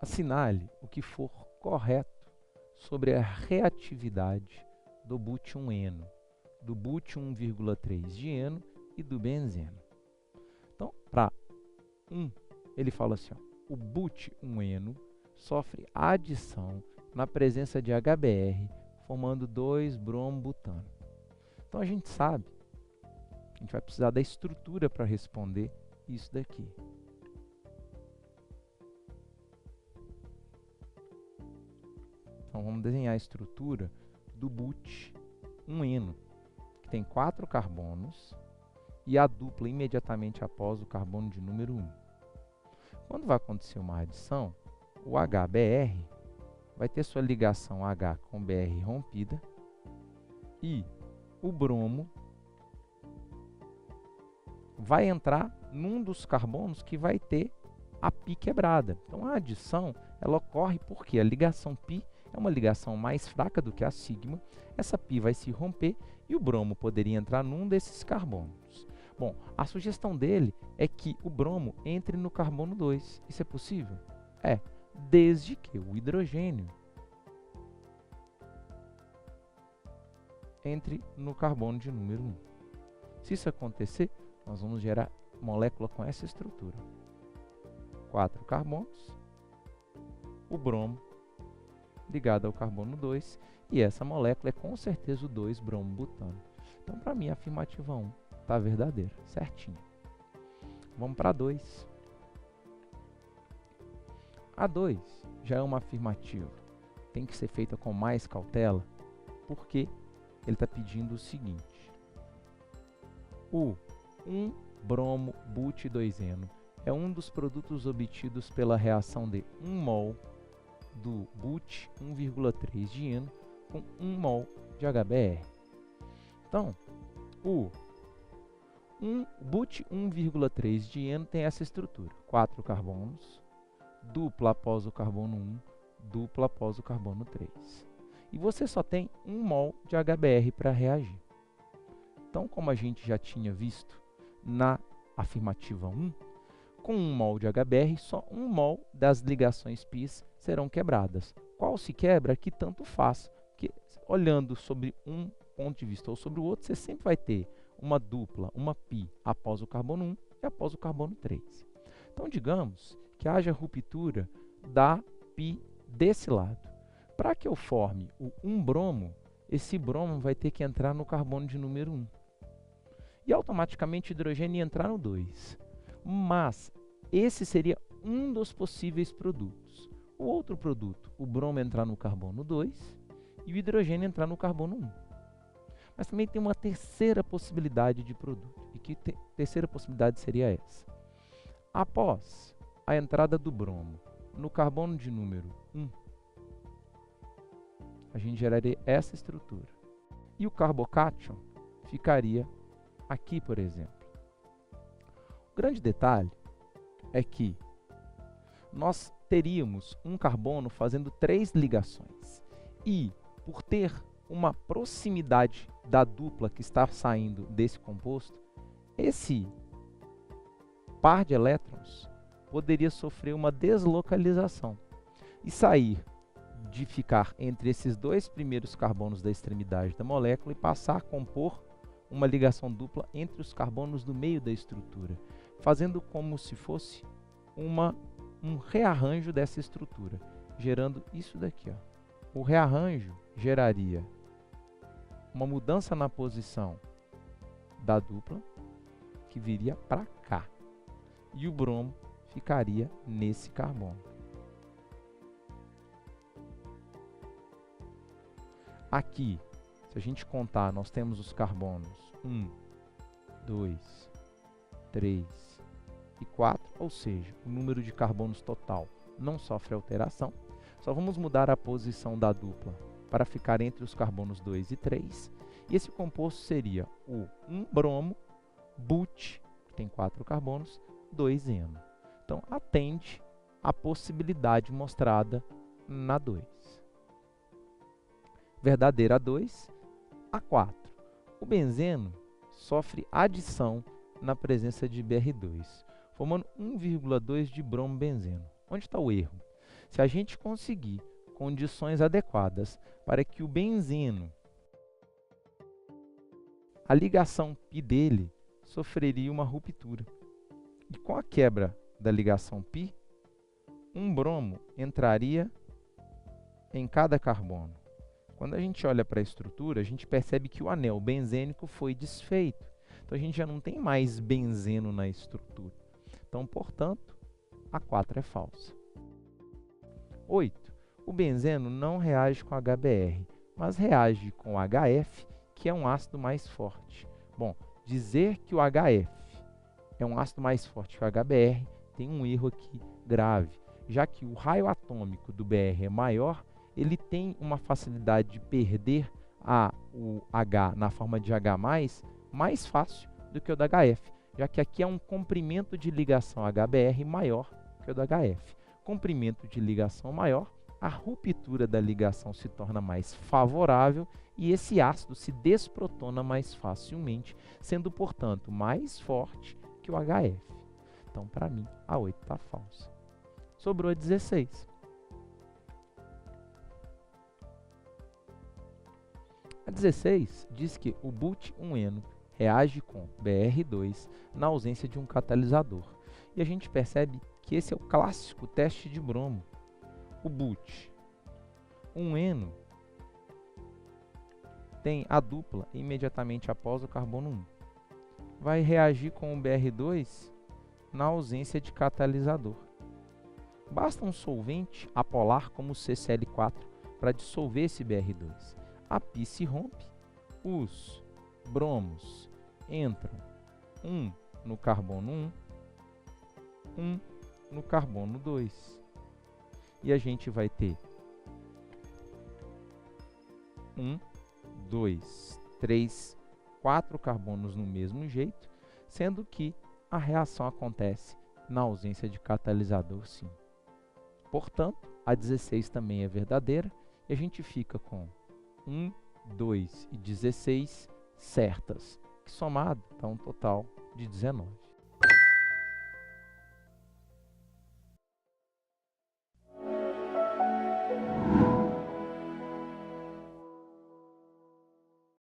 Assinale o que for correto sobre a reatividade do bútio-eno, do bútio 1,3-dieno e do benzeno. Então, para 1, ele fala assim, ó, o bútio-eno sofre adição na presença de HBr, formando 2-bromo-butano. Então, a gente sabe, a gente vai precisar da estrutura para responder isso daqui. Então, vamos desenhar a estrutura do bútio-eno, que tem 4 carbonos, e a dupla imediatamente após o carbono de número 1. Quando vai acontecer uma adição, o HBr vai ter sua ligação H com Br rompida e o bromo vai entrar num dos carbonos que vai ter a π quebrada. Então, a adição ela ocorre porque a ligação π é uma ligação mais fraca do que a sigma. Essa π vai se romper e o bromo poderia entrar num desses carbonos. Bom, a sugestão dele é que o bromo entre no carbono 2. Isso é possível? É, desde que o hidrogênio entre no carbono de número 1. Se isso acontecer, nós vamos gerar molécula com essa estrutura. 4 carbonos, o bromo ligado ao carbono 2, e essa molécula é com certeza o 2-bromo-butano. Então, para mim, a afirmativa 1 está verdadeira, certinho. Vamos para a 2. A 2 já é uma afirmativa. Tem que ser feita com mais cautela, porque ele está pedindo o seguinte. O 1-bromo-bute-2-eno é um dos produtos obtidos pela reação de 1 mol do bute 1,3-dieno com 1 mol de HBr. Então, o bute 1,3-dieno tem essa estrutura, 4 carbonos, dupla após o carbono 1, dupla após o carbono 3. E você só tem 1 mol de HBr para reagir. Então, como a gente já tinha visto na afirmativa 1, com 1 mol de HBr, só 1 mol das ligações π serão quebradas. Qual se quebra, que tanto faz, porque olhando sobre um ponto de vista ou sobre o outro, você sempre vai ter uma dupla, uma π após o carbono 1 e após o carbono 3. Então, digamos que haja ruptura da π desse lado. Para que eu forme o 1-bromo, esse bromo vai ter que entrar no carbono de número 1. E automaticamente o hidrogênio ia entrar no 2. Mas esse seria um dos possíveis produtos. O outro produto, o bromo entrar no carbono 2 e o hidrogênio entrar no carbono 1. Mas também tem uma terceira possibilidade de produto. E que terceira possibilidade seria essa? Após a entrada do bromo no carbono de número 1, a gente geraria essa estrutura. E o carbocátion ficaria aqui, por exemplo. O grande detalhe é que nós teríamos um carbono fazendo 3 ligações. E, por ter uma proximidade da dupla que está saindo desse composto, esse par de elétrons poderia sofrer uma deslocalização e sair de ficar entre esses 2 primeiros carbonos da extremidade da molécula e passar a compor uma ligação dupla entre os carbonos do meio da estrutura, fazendo como se fosse um rearranjo dessa estrutura, gerando isso daqui. Ó. O rearranjo geraria uma mudança na posição da dupla, que viria para cá, e o bromo ficaria nesse carbono. Aqui, se a gente contar, nós temos os carbonos 1, 2, 3 e 4, ou seja, o número de carbonos total não sofre alteração. Só vamos mudar a posição da dupla para ficar entre os carbonos 2 e 3. E esse composto seria o 1-bromo, bute, que tem 4 carbonos, 2-eno. Então, atende à possibilidade mostrada na 2. Verdadeira a 2, a 4. O benzeno sofre adição na presença de Br2, formando 1,2 de bromo benzeno. Onde está o erro? Se a gente conseguir condições adequadas para que o benzeno, a ligação π dele, sofreria uma ruptura. E com a quebra da ligação π, um bromo entraria em cada carbono. Quando a gente olha para a estrutura, a gente percebe que o anel benzênico foi desfeito. Então, a gente já não tem mais benzeno na estrutura. Então, portanto, a 4 é falsa. 8. O benzeno não reage com HBr, mas reage com HF, que é um ácido mais forte. Bom, dizer que o HF é um ácido mais forte que o HBr tem um erro aqui grave, já que o raio atômico do Br é maior, ele tem uma facilidade de perder o H na forma de H+, mais fácil do que o da HF, já que aqui é um comprimento de ligação HBr maior que o da HF. Comprimento de ligação maior, a ruptura da ligação se torna mais favorável e esse ácido se desprotona mais facilmente, sendo, portanto, mais forte que o HF. Então, para mim, a 8 está falsa. Sobrou a 16. A 16 diz que o but-1-eno reage com Br2 na ausência de um catalisador. E a gente percebe que esse é o clássico teste de bromo. O but-1-eno tem a dupla imediatamente após o carbono 1. Vai reagir com o Br2 na ausência de catalisador. Basta um solvente apolar como o CCl4 para dissolver esse Br2. A π se rompe, os bromos entram, um no carbono 1, um no carbono 2. E a gente vai ter 1, 2, 3, 4 carbonos no mesmo jeito, sendo que a reação acontece na ausência de catalisador, sim. Portanto, a 16 também é verdadeira e a gente fica com 1, 2 e 16 certas, que somado dá um total de 19.